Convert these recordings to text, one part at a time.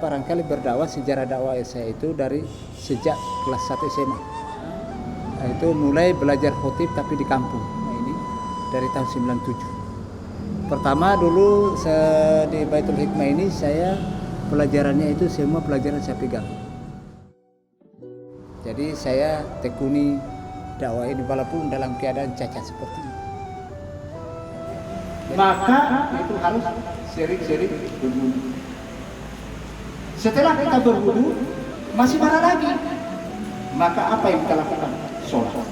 Barangkali berdakwah, sejarah dakwah saya itu dari sejak kelas 1 SMA. Nah, itu mulai belajar khotib tapi di kampung. Nah, ini dari tahun 97. Pertama dulu di Baitul Hikmah ini saya pelajarannya itu semua pelajaran saya pegang. Jadi saya tekuni dakwah ini walaupun dalam keadaan cacat seperti ini. Maka itu harus sering-sering berwudu. Setelah kita berwudu masih marah lagi, maka apa yang kita lakukan? Sholat.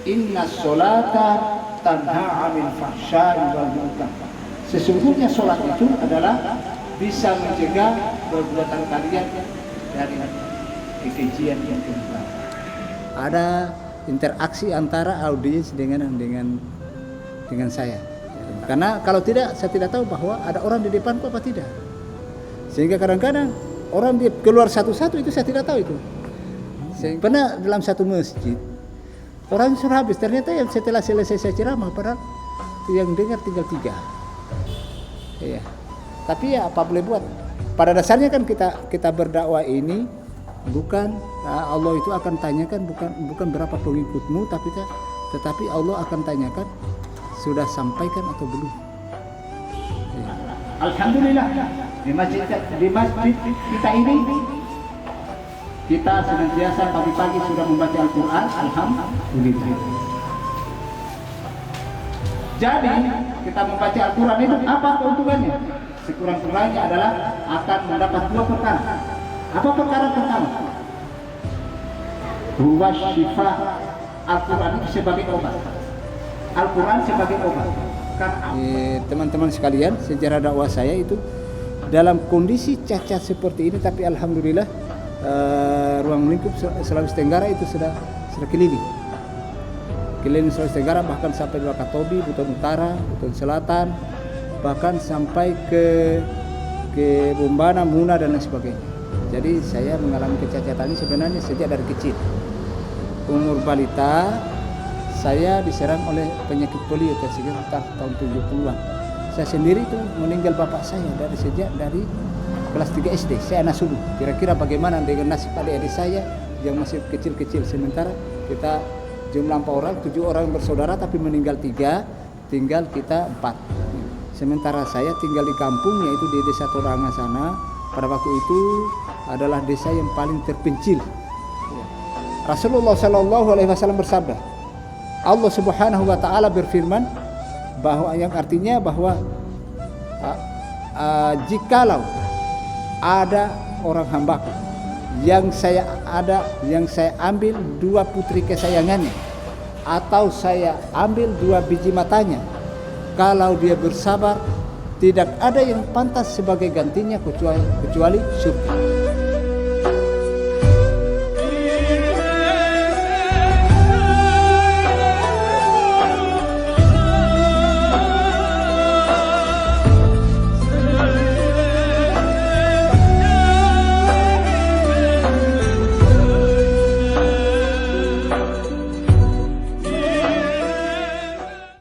Inna sholata tanha 'anil fahsya'i wal munkar. Sesungguhnya sholat itu adalah bisa mencegah perbuatan kalian dari kekejian yang timbul. Ada interaksi antara audiens dengan saya. Karena kalau tidak, saya tidak tahu bahwa ada orang di depanku apa tidak. Sehingga kadang-kadang orang dia keluar satu-satu itu saya tidak tahu itu. Pernah dalam satu masjid, orang sudah habis, ternyata yang setelah selesai saya ceramah, padahal yang dengar tinggal 3. Iya. Tapi ya apa boleh buat. Pada dasarnya kan kita berdakwah ini bukan Allah itu akan tanyakan bukan berapa pengikutmu, tetapi Allah akan tanyakan sudah sampaikan atau belum. Ya. Alhamdulillah di masjid kita ini kita senantiasa pagi-pagi sudah membaca Al-Quran. Alhamdulillah. Jadi kita membaca Al-Quran itu apa keuntungannya? Sekurang-kurangnya adalah akan mendapat 2 perkara. Apa perkara pertama? Huwa syifa. Al-Quran itu sebagai obat. Al-Quran sebagai obat. Teman-teman sekalian, sejarah dakwah saya itu dalam kondisi cacat seperti ini, tapi alhamdulillah ruang lingkup Sulawesi Tenggara itu sudah keliling Sulawesi Tenggara, bahkan sampai di Wakatobi, Buton Utara, Buton Selatan, bahkan sampai ke Bombana, Muna dan lain sebagainya. Jadi saya mengalami kecacatan ini sebenarnya sejak dari kecil. Umur balita saya diserang oleh penyakit polio sekitar tahun 70-an. Saya sendiri itu meninggal bapak saya dari kelas 3 SD. Saya anak sulung. Kira-kira bagaimana dengan nasib adik-adik saya yang masih kecil-kecil. Sementara kita jumlah 4 orang, 7 orang bersaudara tapi meninggal 3, tinggal kita 4. Sementara saya tinggal di kampung, yaitu di desa Toranga sana. Pada waktu itu adalah desa yang paling terpencil. Rasulullah SAW bersabda, Allah Subhanahu wa taala berfirman bahwa yang artinya bahwa jikalau ada orang hambaku yang saya ambil 2 putri kesayangannya, atau saya ambil 2 biji matanya, kalau dia bersabar tidak ada yang pantas sebagai gantinya kecuali surga.